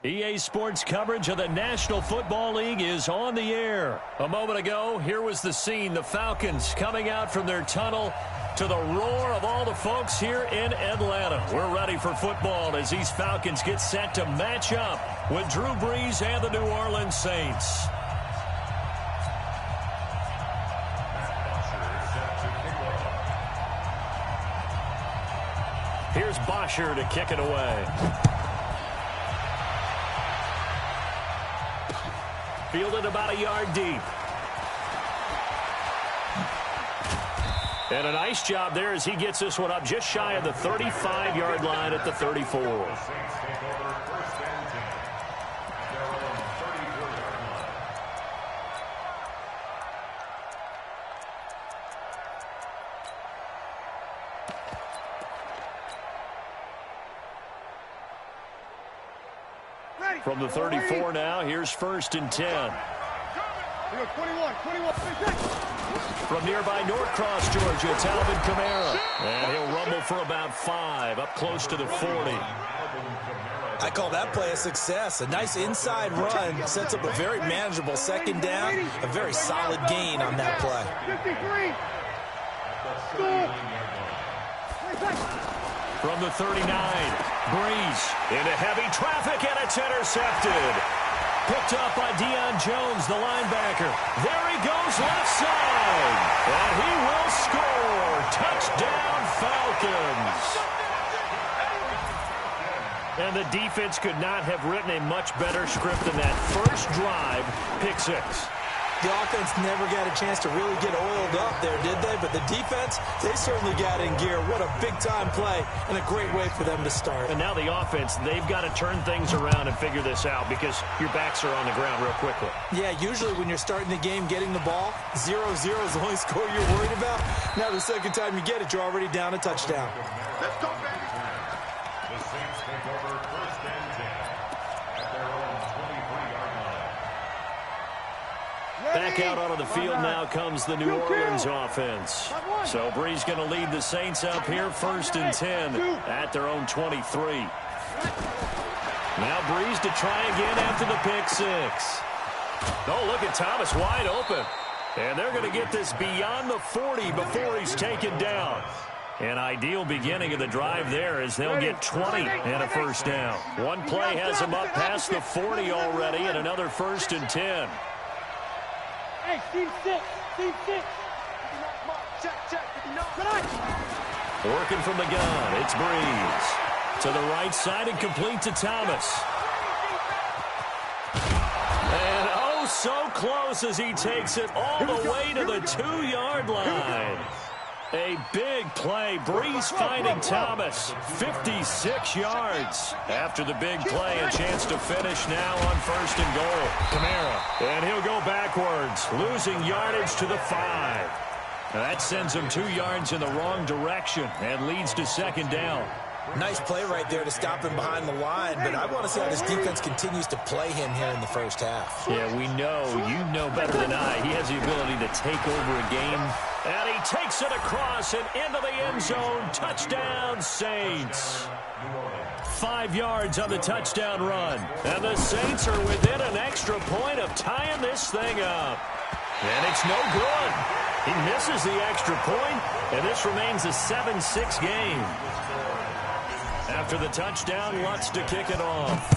EA Sports coverage of the National Football League is on the air. A moment ago, here was the scene. The Falcons coming out from their tunnel to the roar of all the folks here in Atlanta. We're ready for football as these Falcons get set to match up with Drew Brees and the New Orleans Saints. Here's Bosher to kick it away. Fielded about a yard deep. And a nice job there as he gets this one up just shy of the 35-yard line at the 34. From the 34 now, here's 1st and 10. 21. From nearby Norcross, Georgia, it's Alvin Kamara. And he'll rumble for about 5, up close to the 40. I call that play a success. A nice inside run sets up a very manageable 2nd down. A very solid gain on that play. 53. From the 39, Brees into heavy traffic, and it's intercepted. Picked up by Deion Jones, the linebacker. There he goes left side. And he will score. Touchdown, Falcons. And the defense could not have written a much better script than that first drive, pick 6. The offense never got a chance to really get oiled up there, did they? But the defense, they certainly got in gear. What a big-time play and a great way for them to start. And now the offense, they've got to turn things around and figure this out because your backs are on the ground real quickly. Yeah, usually when you're starting the game getting the ball, 0-0 is the only score you're worried about. Now the second time you get it, you're already down a touchdown. Let's go, baby. The Saints take over 1st and 10 at their own 23-yard line. Back out onto the field now comes the New Orleans offense. So Brees going to lead the Saints up here 1st and 10 at their own 23. Now Brees to try again after the pick 6. Oh, look at Thomas wide open. And they're going to get this beyond the 40 before he's taken down. An ideal beginning of the drive there as they'll get 20 and a 1st down. One play has them up past the 40 already and another 1st and 10. Hey, team 6. Check. Working from the gun, it's Brees. To the right side and complete to Thomas. And oh, so close as he takes it all the way to the 2-yard line. A big play. Brees finding Thomas. 56 yards. After the big play, a chance to finish now on 1st and goal. Kamara. And he'll go backwards, losing yardage to the 5. That sends him 2 yards in the wrong direction and leads to 2nd down. Nice play right there to stop him behind the line, but I want to see how this defense continues to play him here in the 1st half. Yeah, we know. You know better than I. He has the ability to take over a game. And he takes it across and into the end zone. Touchdown, Saints. 5 yards on the touchdown run. And the Saints are within an extra point of tying this thing up. And it's no good. He misses the extra point, and this remains a 7-6 game. After the touchdown, Lutz to kick it off.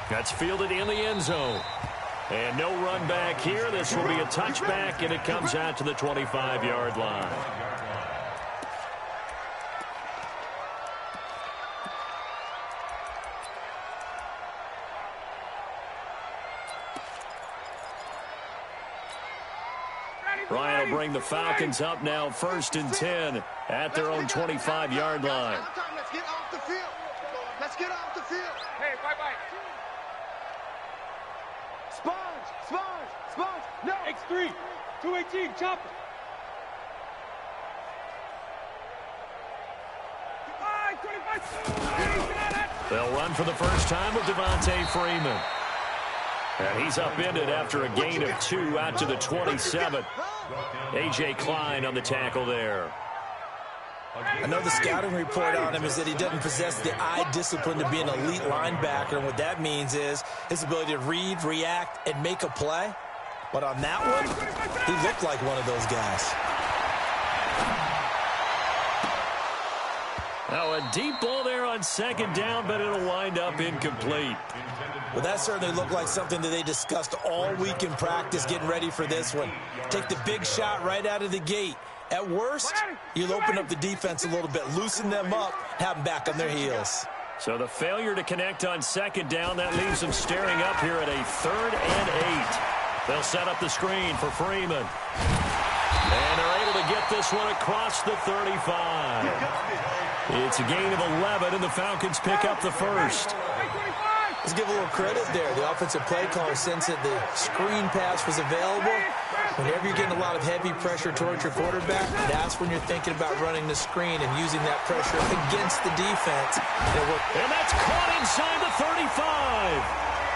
That's fielded in the end zone. And no run back here. This will be a touchback, and it comes out to the 25-yard line. Ryan will bring the Falcons up now 1st and 10 at their own 25-yard line. Let's get off the field. Hey, bye. Sponge. No. X3. 218. Chop it. They'll run for the first time with Devontae Freeman. And he's upended after a gain of 2 out to the 27. A.J. Klein on the tackle there. I know the scouting report on him is that he doesn't possess the eye discipline to be an elite linebacker, and what that means is his ability to read, react, and make a play. But on that one, he looked like one of those guys. Now a deep ball there on second down, but it'll wind up incomplete. Well, that certainly looked like something that they discussed all week in practice getting ready for this one. Take the big shot right out of the gate. At worst, you'll open up the defense a little bit, loosen them up, have them back on their heels. So the failure to connect on second down, that leaves them staring up here at a 3rd and 8. They'll set up the screen for Freeman. And they're able to get this one across the 35. It's a gain of 11, and the Falcons pick up the first. Let's give a little credit there. The offensive play caller sensed that the screen pass was available. Whenever you're getting a lot of heavy pressure towards your quarterback, that's when you're thinking about running the screen and using that pressure against the defense. And that's caught inside the 35.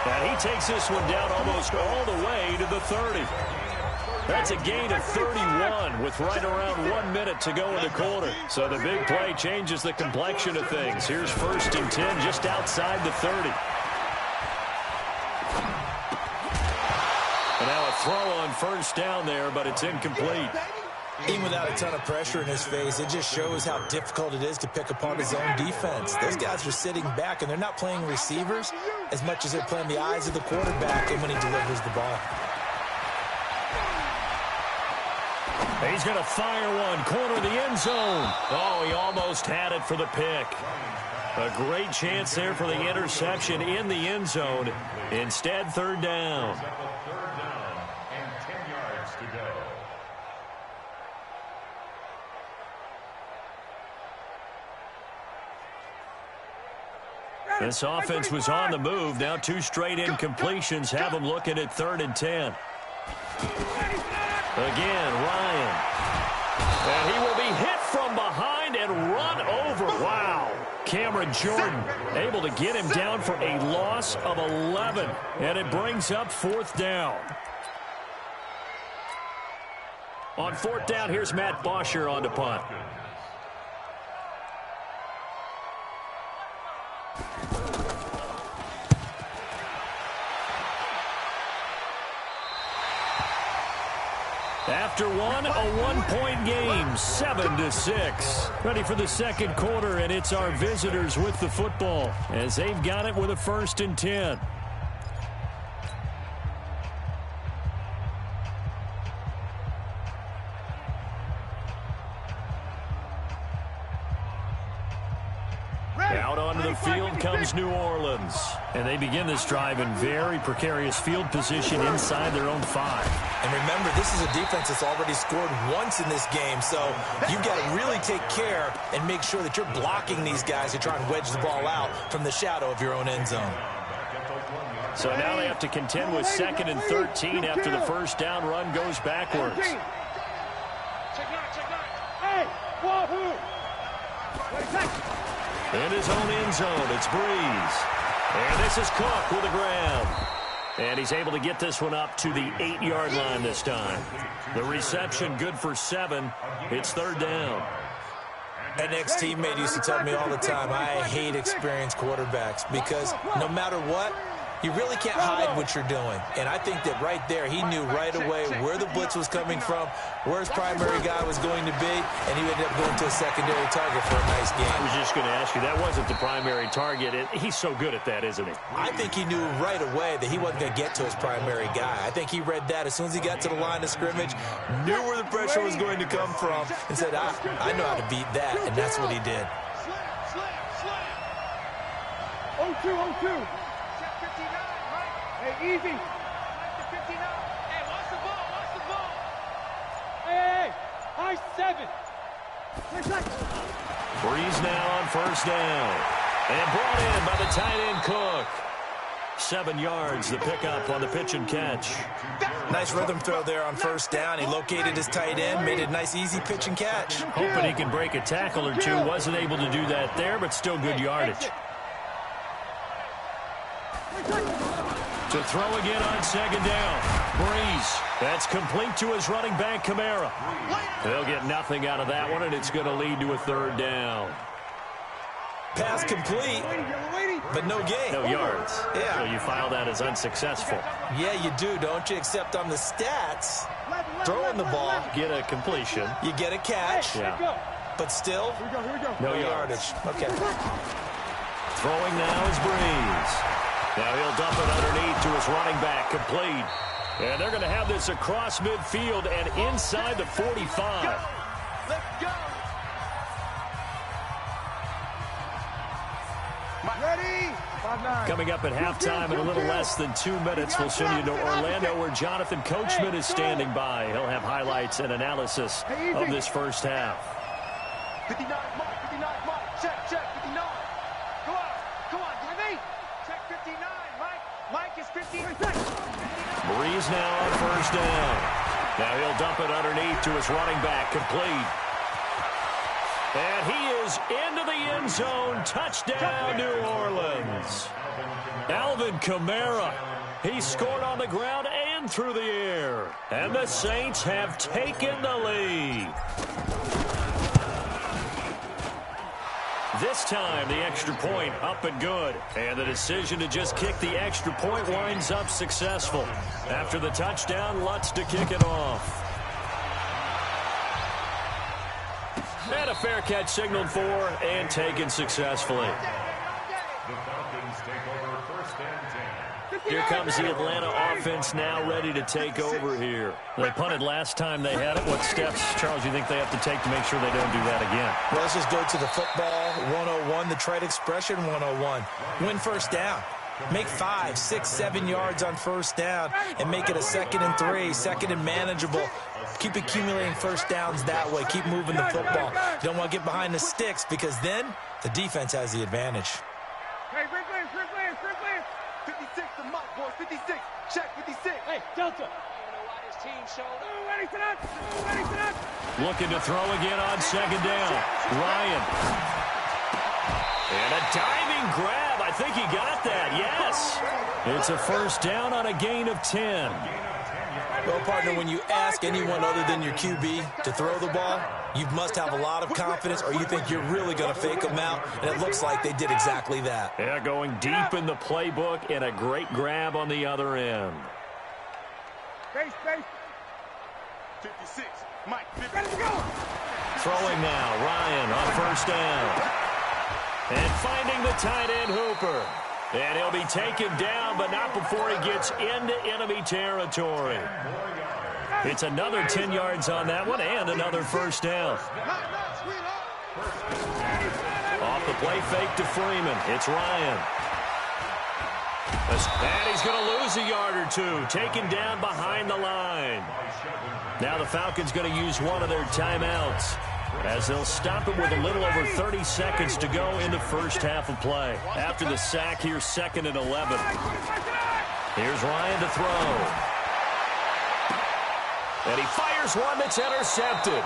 And he takes this one down almost all the way to the 30. That's a gain of 31 with right around 1 minute to go in the quarter. So the big play changes the complexion of things. Here's 1st and 10 just outside the 30. And now a throw on 1st down there, but it's incomplete. Even without a ton of pressure in his face, it just shows how difficult it is to pick apart his own defense. Those guys are sitting back, and they're not playing receivers as much as they're playing the eyes of the quarterback and when he delivers the ball. He's going to fire one, corner of the end zone. Oh, he almost had it for the pick. A great chance there for the interception in the end zone. Instead, 3rd down. And 10 yards to go. This offense was on the move. Now 2 straight incompletions have them looking at 3rd and 10. Again, Ryan. And he will be hit from behind and run over. Wow. Cameron Jordan able to get him down for a loss of 11. And it brings up 4th down. On 4th down, here's Matt Bosher on to punt. After one, a 1-point game, 7-6. Ready for the second quarter, and it's our visitors with the football as they've got it with a 1st and 10. Out onto the field comes New Orleans. And they begin this drive in very precarious field position inside their own 5. And remember, this is a defense that's already scored once in this game, so you've got to really take care and make sure that you're blocking these guys who try and wedge the ball out from the shadow of your own end zone. So now they have to contend with 2nd and 13 after the 1st down run goes backwards. Check nine. Hey, wahoo! In his own end zone, it's Breeze. And this is Cook with the ground. And he's able to get this one up to the 8-yard line this time. The reception good for 7. It's 3rd down. An ex-teammate used to tell me all the time, I hate experienced quarterbacks because no matter what, you really can't hide what you're doing. And I think that right there, he knew right away where the blitz was coming from, where his primary guy was going to be, and he ended up going to a secondary target for a nice game. I was just going to ask you, that wasn't the primary target. He's so good at that, isn't he? I think he knew right away that he wasn't going to get to his primary guy. I think he read that as soon as he got to the line of scrimmage, knew where the pressure was going to come from, and said, I know how to beat that, and that's what he did. Slam. 0-2. Hey, easy. 59. Hey, watch the ball. Hey, high 7. Breeze now on 1st down. And brought in by the tight end Cook. 7 yards, the pickup on the pitch and catch. Nice rhythm throw there on 1st down. He located his tight end, made it a nice, easy pitch and catch. Hoping he can break a tackle or two. Wasn't able to do that there, but still good yardage. To throw again on second down. Breeze. That's complete to his running back, Kamara. They'll get nothing out of that one, and it's going to lead to a third down. Pass complete, but no gain. No yards. Yeah. So you file that as unsuccessful. Yeah, you do, don't you? Except on the stats, throwing the ball, Get a completion. you get a catch, Yeah. but still, No no yardage. yardage. Okay. Throwing now is Breeze. Now he'll dump it underneath to his running back, complete. And they're going to have this across midfield and inside the 45. Let's go. Ready? 5-9. Coming up at halftime in a little less than 2 minutes, we'll send you to Orlando where Jonathan Coachman is standing by. He'll have highlights and analysis of this first half. 59, Mike, 59, Mike. Check, 59. Come on, give me. Check 59, Mike. Mike is 59. Breeze now on first down. Now he'll dump it underneath to his running back, complete. And he is into the end zone. Touchdown, New Orleans. Alvin Kamara. He scored on the ground and through the air. And the Saints have taken the lead. This time, the extra point up and good. And the decision to just kick the extra point winds up successful. After the touchdown, Lutz to kick it off. And a fair catch signaled for and taken successfully. The Falcons take over first and 10. Here comes the Atlanta offense now ready to take over here. They punted last time they had it. What steps, Charles, you think they have to take to make sure they don't do that again? Well, let's just go to the football 101, the trade expression 101. Win first down. Make 5, 6, 7 yards on first down and make it a 2nd and 3, 2nd and manageable. Keep accumulating first downs that way. Keep moving the football. You don't want to get behind the sticks because then the defense has the advantage. Hey, Rick Lance. 56, the Mike, boys. 56. Check 56. Hey, Delta. Looking to throw again on second down. Ryan. And a diving grab. I think he got that. Yes. It's a first down on a gain of 10. Well, partner, when you ask anyone other than your QB to throw the ball, you must have a lot of confidence or you think you're really going to fake them out, and it looks like they did exactly that. Yeah, going deep in the playbook and a great grab on the other end. Space. 56. Mike, 50. Throwing now, Ryan on first down. And finding the tight end, Hooper. And he'll be taken down, but not before he gets into enemy territory. It's another 10 yards on that one and another first down. Off the play fake to Freeman. It's Ryan. And he's going to lose a yard or two. Taken down behind the line. Now the Falcons going to use one of their timeouts as they'll stop it with a little over 30 seconds to go in the first half of play. After the sack, here's 2nd and 11. Here's Ryan to throw. And he fires one that's intercepted.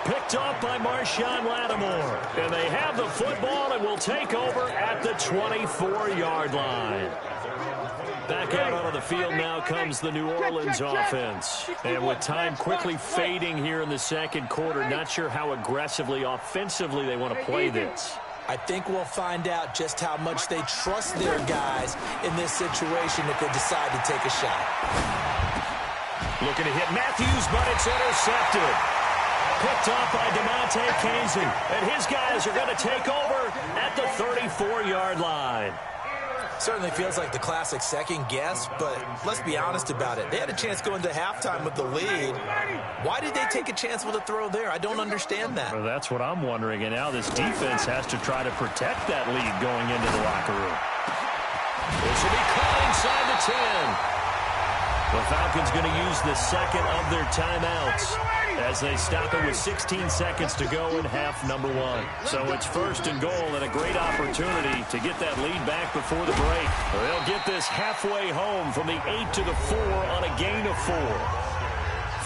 Picked off by Marshawn Lattimore. And they have the football and will take over at the 24-yard line. Back out onto the field now comes the New Orleans offense. And with time quickly fading here in the second quarter, not sure how aggressively, offensively they want to play this. I think we'll find out just how much they trust their guys in this situation if they decide to take a shot. Looking to hit Matthews, but it's intercepted. Picked off by DeMonte Casey. And his guys are going to take over at the 34-yard line. Certainly feels like the classic second guess, but let's be honest about it. They had a chance going to halftime with the lead. Why did they take a chance with a throw there? I don't understand that. Well, that's what I'm wondering. And now this defense has to try to protect that lead going into the locker room. This will be caught inside the 10. The Falcons going to use the second of their timeouts as they stop it with 16 seconds to go in half number 1. So it's 1st and goal and a great opportunity to get that lead back before the break. They'll get this halfway home from the 8 to the 4 on a gain of 4.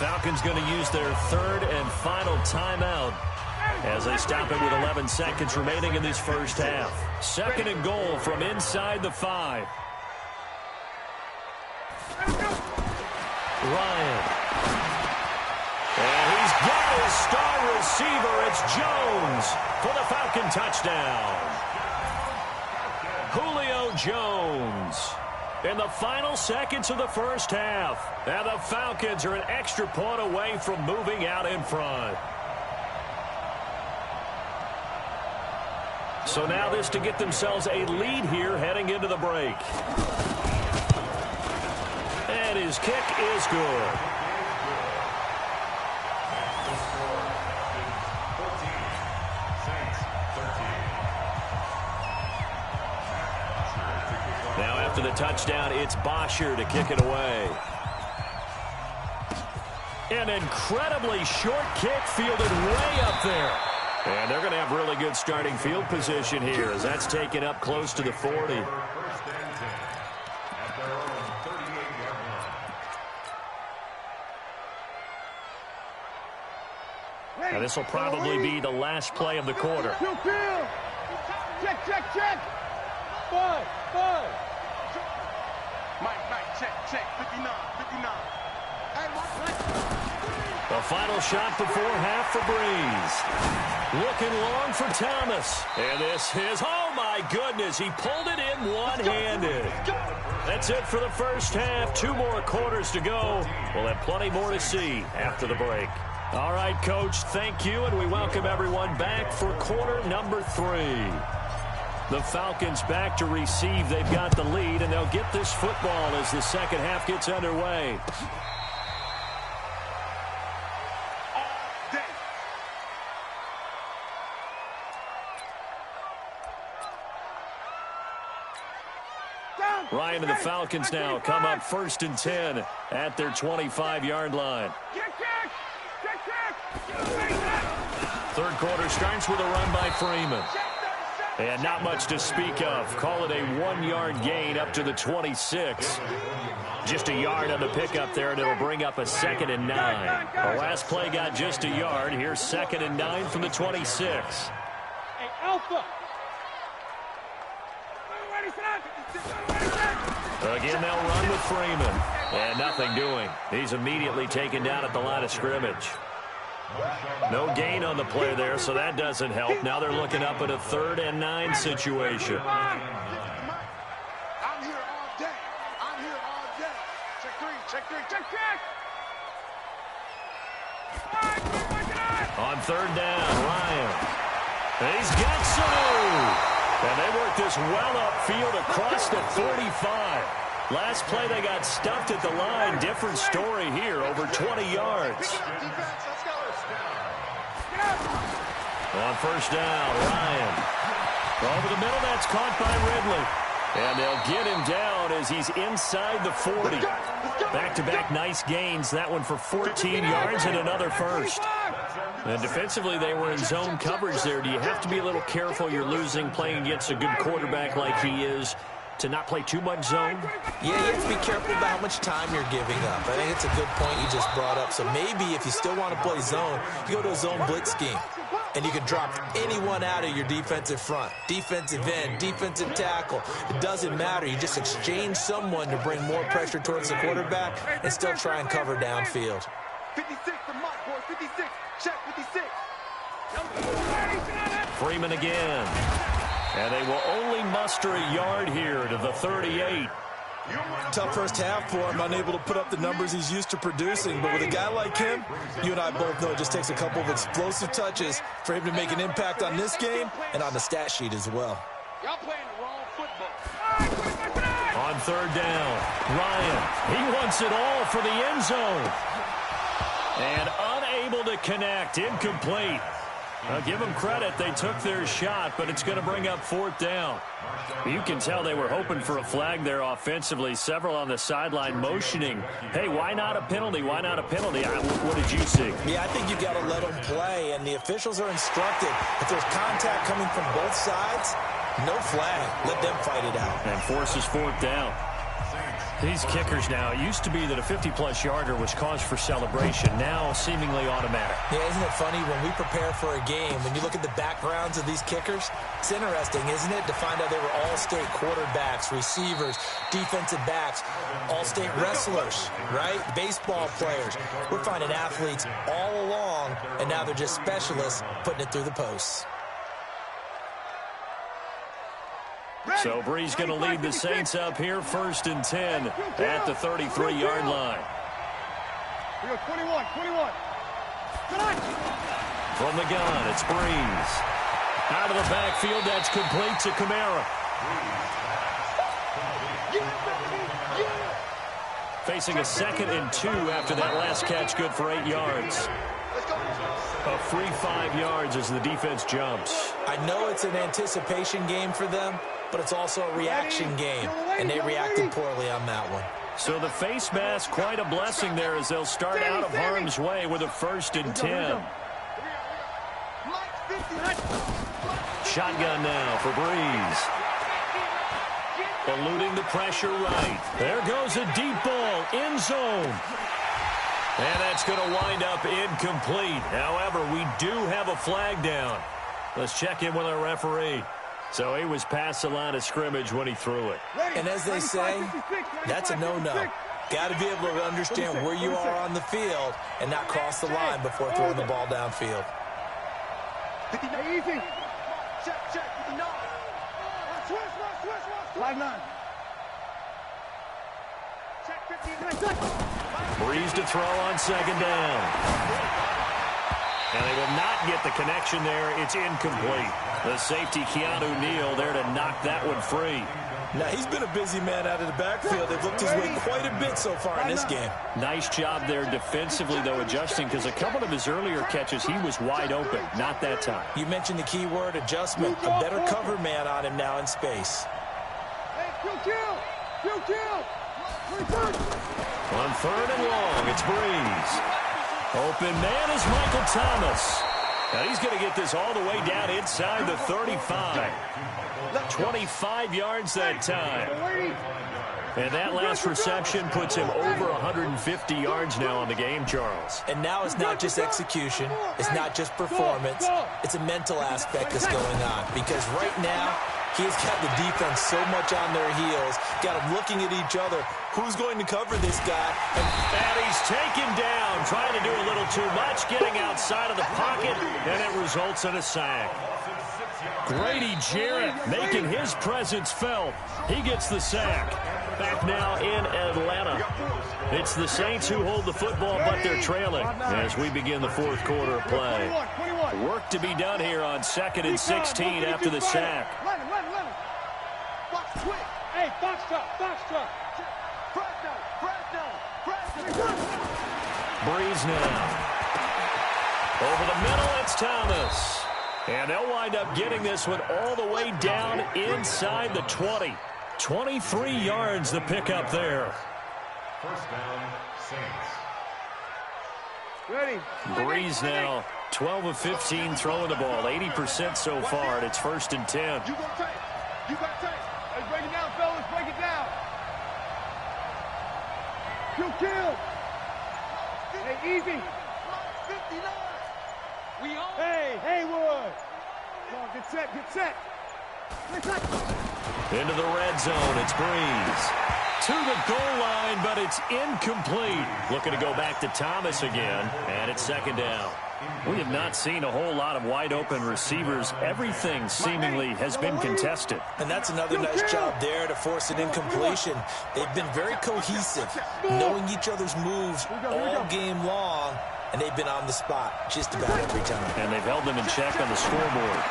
Falcons going to use their 3rd and final timeout as they stop it with 11 seconds remaining in this first half. 2nd and goal from inside the 5. Ryan. And he's got his star receiver. It's Jones for the Falcon touchdown. Julio Jones in the final seconds of the first half. And the Falcons are an extra point away from moving out in front. So now this to get themselves a lead here heading into the break. And his kick is good. Now after the touchdown, it's Bosher to kick it away. An incredibly short kick fielded way up there. And they're going to have really good starting field position here as that's taken up close to the 40. And this will probably be the last play of the quarter. Check, check, check. Five. Mike, check. 59. Hey, Mike. The final shot before half for Breeze. Looking long for Thomas. And this is, oh my goodness, he pulled it in one-handed. That's it for the first half. 2 more quarters to go. We'll have plenty more to see after the break. All right, Coach, thank you, and we welcome everyone back for quarter number 3. The Falcons back to receive. They've got the lead, and they'll get this football as the second half gets underway. Ryan and the Falcons now come up 1st and 10 at their 25-yard line. Third quarter starts with a run by Freeman. And not much to speak of. Call it a 1-yard gain up to the 26. Just a yard on the pickup there, and it'll bring up a 2nd and 9. The last play got just a yard. Here's 2nd and 9 from the 26. Hey, Alpha. Again, they'll run with Freeman. And nothing doing. He's immediately taken down at the line of scrimmage. No gain on the play there, so that doesn't help. Now they're looking up at a 3rd and 9 situation. I'm here all day. Check. On 3rd down, Ryan. He's got Sanu. And they work this well upfield across the 45. Last play they got stuffed at the line. Different story here, over 20 yards. On 1st down, Ryan. Over the middle, that's caught by Ridley. And they'll get him down as he's inside the 40. Back-to-back nice gains. That one for 14 yards and another first. And defensively, they were in zone coverage there. Do you have to be a little careful? You're losing playing against a good quarterback like he is to not play too much zone? Yeah, you have to be careful about how much time you're giving up. I think it's a good point you just brought up. So maybe if you still want to play zone, you go to a zone blitz scheme. And you can drop anyone out of your defensive front. Defensive end, defensive tackle. It doesn't matter. You just exchange someone to bring more pressure towards the quarterback and still try and cover downfield. 56 for Mike, boy. 56. Check 56. Freeman again. And they will only muster a yard here to the 38. Tough first half for him, unable to put up the numbers he's used to producing. But with a guy like him, you and I both know it just takes a couple of explosive touches for him to make an impact on this game and on the stat sheet as well. Y'all playing the wrong football. On 3rd down, Ryan. He wants it all for the end zone. And unable to connect. Incomplete. I'll give them credit. They took their shot, but it's going to bring up 4th down. You can tell they were hoping for a flag there offensively. Several on the sideline motioning. Hey, why not a penalty? Why not a penalty? What did you see? Yeah, I think you got to let them play, and the officials are instructed. If there's contact coming from both sides, no flag. Let them fight it out. And forces 4th down. These kickers now, it used to be that a 50-plus yarder was cause for celebration. Now, seemingly automatic. Yeah, isn't it funny when we prepare for a game, when you look at the backgrounds of these kickers, it's interesting, isn't it, to find out they were all-state quarterbacks, receivers, defensive backs, all-state wrestlers, right? Baseball players. We're finding athletes all along, and now they're just specialists putting it through the posts. So Brees going to lead the Saints up here, 1st and 10 at the 33-yard line. We go 21. From the gun, it's Brees. Out of the backfield, that's complete to Kamara. Facing a 2nd and 2 after that last catch, good for 8 yards. A free 5 yards as the defense jumps. I know it's an anticipation game for them, but it's also a reaction game, and they reacted poorly on that one. So the face mask, quite a blessing there as they'll start out of harm's way with a 1st and 10. Shotgun now for Brees. Eluding the pressure right. There goes a deep ball, end zone. And that's going to wind up incomplete. However, we do have a flag down. Let's check in with our referee. So he was past the line of scrimmage when he threw it. And as they say, that's a no-no. Got to be able to understand where you are on the field and not cross the line before throwing the ball downfield. 59. Easy. Check, 59. Switch. Line 9. Check 59. Brees to throw on 2nd down. And they will not get the connection there. It's incomplete. The safety, Keanu Neal, there to knock that one free. Now, he's been a busy man out of the backfield. They've looked his way quite a bit so far in this game. Nice job there defensively, though, adjusting, because a couple of his earlier catches, he was wide open. Not that time. You mentioned the key word, adjustment. A better cover man on him now in space. On 3rd and long, it's Brees. Open man is Michael Thomas. Now he's going to get this all the way down inside the 35. 25 yards that time. And that last reception puts him over 150 yards now on the game, Charles. And now it's not just execution. It's not just performance. It's a mental aspect that's going on. Because right now, he's got the defense so much on their heels. Got them looking at each other. Who's going to cover this guy? And he's taken down, trying to do a little too much, getting outside of the pocket, and it results in a sack. Grady Jarrett making his presence felt. He gets the sack. Back now in Atlanta. It's the Saints who hold the football, but they're trailing as we begin the 4th quarter of play. Work to be done here on 2nd and 16 after the sack. Hey, box truck. Brees now. Over the middle, it's Thomas. And they'll wind up getting this one all the way down inside the 20. 23 yards the pickup there. 1st down, Saints. Ready. Brees now 12 of 15 throwing the ball, 80% so far, and it's 1st and 10. You got tape. Let's break it down, fellas. Break it down. Kill. Hey, easy. 59. Hey, Haywood. Come on, get set. Into the red zone, it's Brees. To the goal line, but it's incomplete. Looking to go back to Thomas again, and it's 2nd down. We have not seen a whole lot of wide-open receivers. Everything seemingly has been contested. And that's another nice job there to force an incompletion. They've been very cohesive, knowing each other's moves all game long, and they've been on the spot just about every time. And they've held them in check on the scoreboard.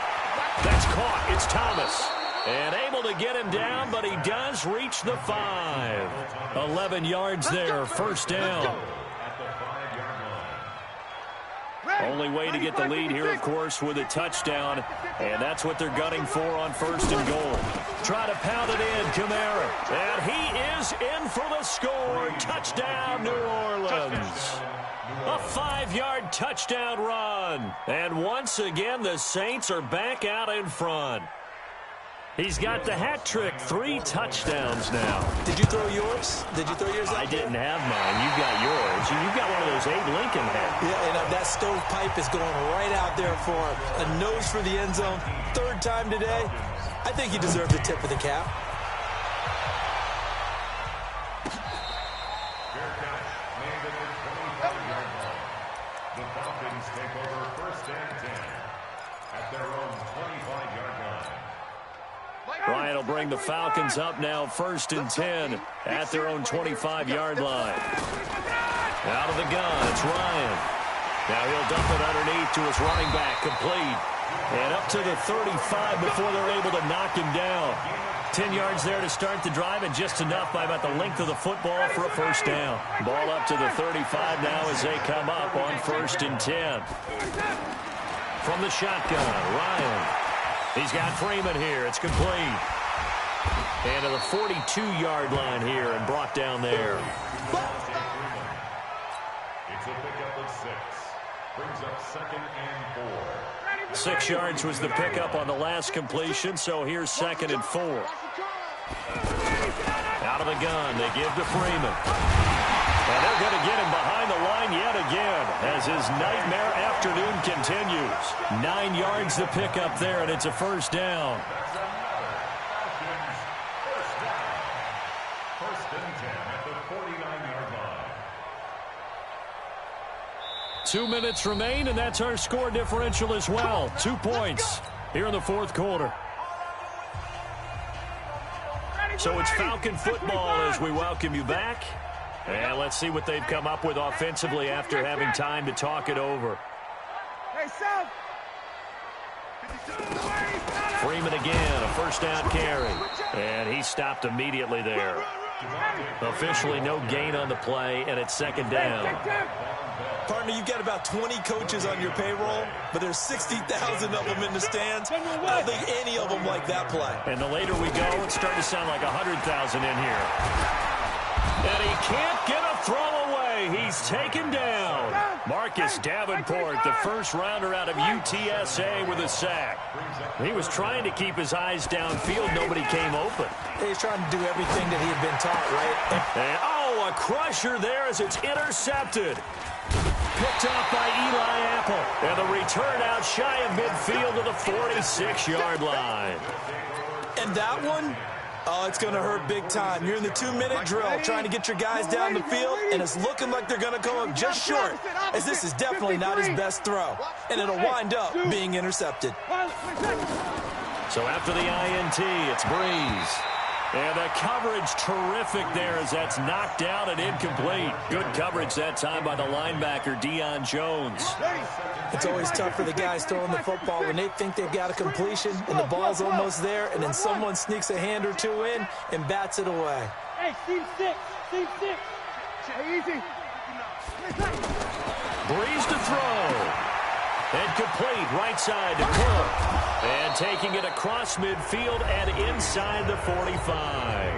That's caught. It's Thomas. And able to get him down, but he does reach the 5. 11 yards there, 1st down. Only way to get the lead here, of course, with a touchdown. And that's what they're gunning for on 1st and goal. Try to pound it in, Kamara. And he is in for the score. Touchdown, New Orleans. A 5-yard touchdown run. And once again, the Saints are back out in front. He's got the hat trick. 3 touchdowns now. Did you throw yours? Did you throw yours out I didn't have mine. You've got yours. You've got one of those Abe Lincoln hats. Yeah, and that stovepipe is going right out there for a nose for the end zone. 3rd time today. I think he deserves a tip of the cap. Fair catch made at the 25-yard line. The Falcons take over 1st and 10 at their own 25-yard line. Ryan will bring the Falcons up now 1st and 10 at their own 25-yard line. Out of the gun, it's Ryan. Now he'll dump it underneath to his running back, complete. And up to the 35 before they're able to knock him down. 10 yards there to start the drive, and just enough by about the length of the football for a 1st down. Ball up to the 35 now as they come up on 1st and 10. From the shotgun, Ryan. He's got Freeman here. It's complete. And to the 42-yard line here and brought down there. It's a pickup of 6. Brings up 2nd and 4. 6 yards was the pickup on the last completion, so here's 2nd and 4. Out of the gun, they give to Freeman. And they're going to get him behind the line yet again as his nightmare afternoon continues. 9 yards the pickup there, and it's a 1st down. 1st and 10 at the 49-yard line. 2 minutes remain, and that's our score differential as well. 2 points here in the 4th quarter. So it's Falcon football as we welcome you back. And let's see what they've come up with offensively after having time to talk it over. Freeman again, a 1st down carry. And he stopped immediately there. Officially no gain on the play, and it's 2nd down. Partner, you've got about 20 coaches on your payroll, but there's 60,000 of them in the stands. I don't think any of them like that play. And the later we go, it's starting to sound like 100,000 in here. And he can't get a throw away. He's taken down. Marcus Davenport, the 1st rounder out of UTSA with a sack. He was trying to keep his eyes downfield. Nobody came open. He's trying to do everything that he had been taught, right? And, a crusher there as it's intercepted. Picked off by Eli Apple. And the return out shy of midfield to the 46-yard line. And that one, it's going to hurt big time. You're in the 2-minute drill trying to get your guys down the field, and it's looking like they're going to come up just short, as this is definitely not his best throw, and it'll wind up being intercepted. So after the INT, it's Breeze. And the coverage terrific there as that's knocked down and incomplete. Good coverage that time by the linebacker, Deion Jones. It's always tough for the guys throwing the football when they think they've got a completion and the ball's almost there, and then someone sneaks a hand or two in and bats it away. Hey, team 6. Team 6. Easy. Breeze to throw. And complete right side to Cook. And taking it across midfield and inside the 45.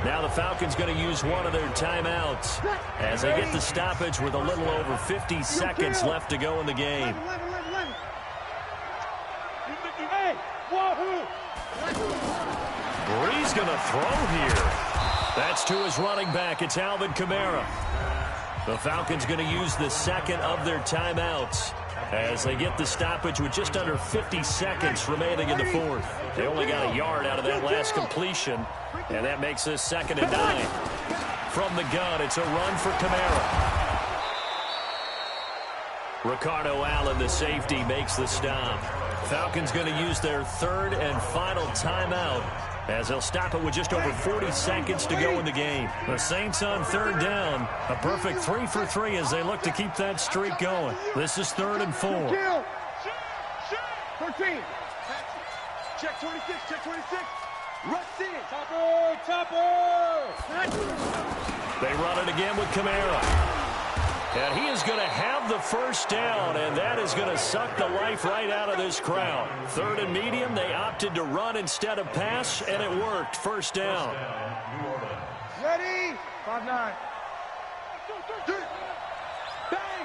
Now the Falcons going to use one of their timeouts as they get the stoppage with a little over 50 seconds left to go in the game. Breeze going to throw here. That's to his running back. It's Alvin Kamara. The Falcons going to use the 2nd of their timeouts as they get the stoppage with just under 50 seconds remaining in the 4th. They only got a yard out of that last completion, and that makes this 2nd and 9. From the gun, it's a run for Kamara. Ricardo Allen, the safety, makes the stop. Falcons going to use their 3rd and final timeout as they'll stop it with just over 40 seconds to go in the game. The Saints on 3rd down. A perfect 3 for 3 as they look to keep that streak going. This is 3rd and 4. 13. Check 26. Check 26. Rush in. Topper. They run it again with Kamara. And he is going to have the 1st down, and that is going to suck the life right out of this crowd. 3rd and medium, they opted to run instead of pass, and it worked. 1st down. Ready? 5-9. Bang,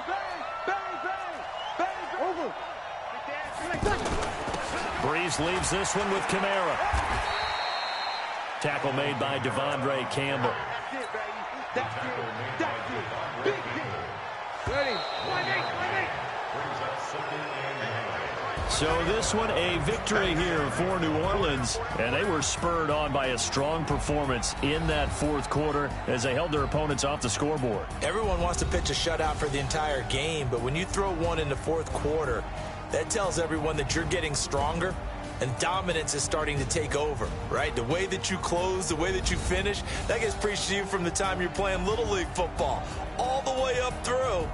bang, bang, bang, bang. Over. Breeze leaves this one with Kamara. Tackle made by Devondre Campbell. That's it, baby. That's it. That's it. Big hit. Ready. 1-8. So this one a victory here for New Orleans, and they were spurred on by a strong performance in that fourth quarter as they held their opponents off the scoreboard. Everyone wants to pitch a shutout for the entire game, but when you throw one in the fourth quarter, that tells everyone that you're getting stronger and dominance is starting to take over, right? The way that you close, the way that you finish, that gets preached to you from the time you're playing Little League football all the way up through.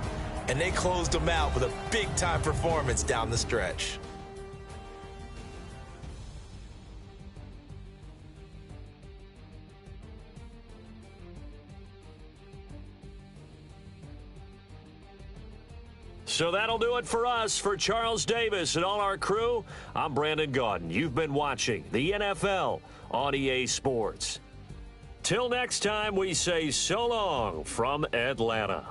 And they closed them out with a big-time performance down the stretch. So that'll do it for us. For Charles Davis and all our crew, I'm Brandon Gaudin. You've been watching the NFL on EA Sports. Till next time, we say so long from Atlanta.